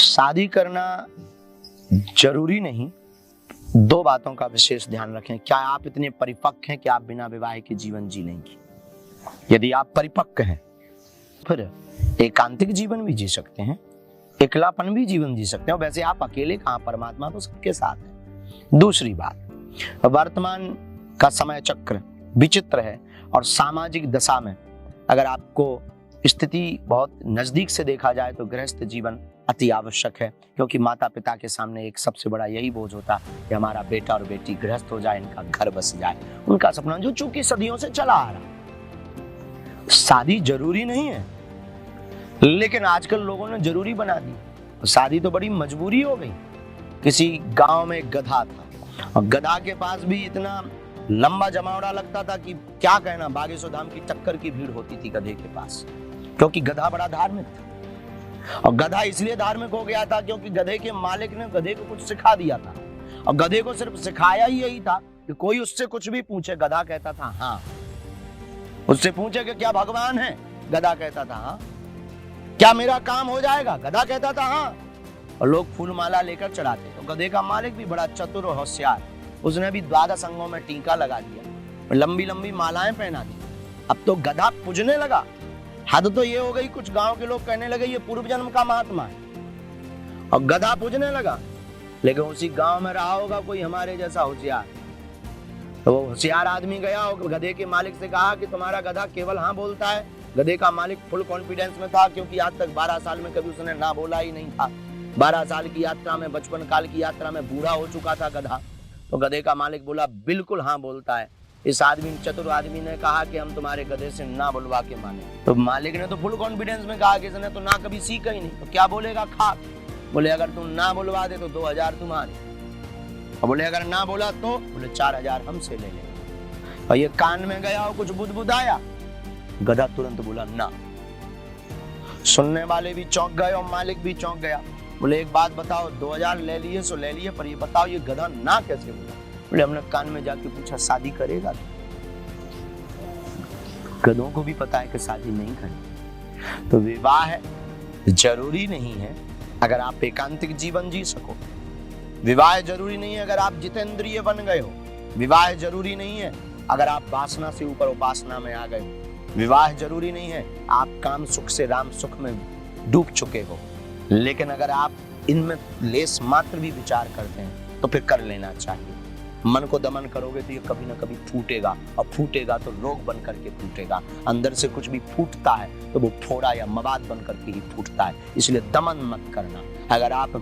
शादी करना जरूरी नहीं। दो बातों का विशेष ध्यान रखें। क्या आप इतने परिपक्व हैं कि आप बिना विवाह के जीवन जी लेंगे? यदि आप परिपक्व हैं फिर एकांतिक जीवन भी जी सकते हैं, एकलापन भी जीवन जी सकते हैं। वैसे आप अकेले कहां, परमात्मा तो सबके साथ है। दूसरी बात, वर्तमान का समय चक्र विचित्र है और सामाजिक दशा में अगर आपको स्थिति बहुत नजदीक से देखा जाए तो गृहस्थ जीवन अति आवश्यक है, क्योंकि माता पिता के सामने एक सबसे बड़ा यही बोझ होता है कि हमारा बेटा और बेटी गृहस्थ हो जाए, इनका घर बस जाए, उनका सपना जो चूंकि सदियों से चला आ रहा। शादी जरूरी नहीं है, लेकिन आजकल लोगों ने जरूरी बना दी। शादी तो बड़ी मजबूरी हो गई। किसी गांव में एक गधा था और गधा के पास भी इतना लंबा जमावड़ा लगता था कि क्या कहना, बागेश्वर धाम की टक्कर की भीड़ होती थी गधे के पास, क्योंकि गधा बड़ा धार्मिक था। और गधा इसलिए धार्मिक हो गया था क्योंकि गधे के मालिक ने गधे को कुछ सिखा दिया था, और गधे को सिर्फ सिखाया ही यही था कि कोई उससे कुछ भी पूछे, गधा कहता था हाँ। उससे पूछे कि क्या भगवान है, गधा कहता था हाँ। क्या मेरा काम हो जाएगा, गधा कहता था हाँ। और लोग फूल माला लेकर चढ़ाते। तो गधे का मालिक भी बड़ा चतुर और होशियार, उसने भी द्वादश अंगों में टीका लगा दिया, लंबी लंबी मालाएं पहना दी। अब तो गधा पूजने लगा। हद तो ये हो गई, कुछ गांव के लोग कहने लगे ये पूर्व जन्म का महात्मा है, और गधा पूजने लगा। लेकिन उसी गांव में रहा होगा कोई हमारे जैसा होशियार, तो वो होशियार आदमी गया और गधे के मालिक से कहा कि तुम्हारा गधा केवल हाँ बोलता है। गधे का मालिक फुल कॉन्फिडेंस में था, क्योंकि आज तक 12 साल में कभी उसने ना बोला ही नहीं था। 12 साल की यात्रा में, बचपन काल की यात्रा में बूढ़ा हो चुका था गधा। तो गधे का मालिक बोला बिल्कुल हाँ बोलता है। इस आदमी, चतुर आदमी ने कहा कि हम तुम्हारे गधे से ना बुलवा के माने। तो मालिक ने तो फुल कॉन्फिडेंस में कहा कि इसने तो ना कभी सीखा ही नहीं, तो क्या बोलेगा खा। बोले अगर तुम ना बुलवा दे तो 2000 तुम्हारे, और बोले अगर ना बोला तो बोले 4000 हमसे ले ले। और ये कान में गया और कुछ बुदबुदाया, गधा तुरंत बोला ना। सुनने वाले भी चौंक गए और मालिक भी चौंक गया। बोले एक बात बताओ, 2000 ले लिए सो ले लिए, पर ये बताओ ये गधा ना कैसे बोला? बोले हमने कान में जाके पूछा शादी करेगा? गधों को भी पता है कि शादी नहीं करेगी। तो विवाह जरूरी नहीं है अगर आप एकांतिक जीवन जी सको। विवाह जरूरी नहीं है अगर आप जितेंद्रिय बन गए हो। विवाह जरूरी नहीं है अगर आप वासना से ऊपर उपासना में आ गए हो। विवाह जरूरी नहीं है आप काम सुख से राम सुख में डूब चुके हो। लेकिन अगर आप इनमें लेस मात्र भी विचार करते हैं तो फिर कर लेना चाहिए। मन को दमन करोगे तो ये कभी ना कभी फूटेगा, और फूटेगा तो रोग बन करके फूटेगा। अंदर से कुछ भी फूटता है तो वो फोड़ा या मवाद बन करके ही फूटता है। इसलिए दमन मत करना। अगर आप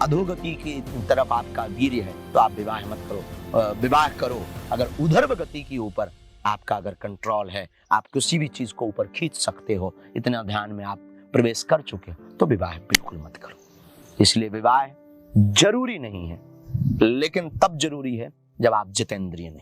अधोगति की तरफ आपका वीर्य है तो आप विवाह मत करो, विवाह करो। अगर उधर्व गति के ऊपर आपका अगर कंट्रोल है, आप किसी भी चीज को ऊपर खींच सकते हो, इतना ध्यान में आप प्रवेश कर चुके हो, तो विवाह बिल्कुल मत करो। इसलिए विवाह जरूरी नहीं है, लेकिन तब जरूरी है जब आप जितेंद्रिय नहीं।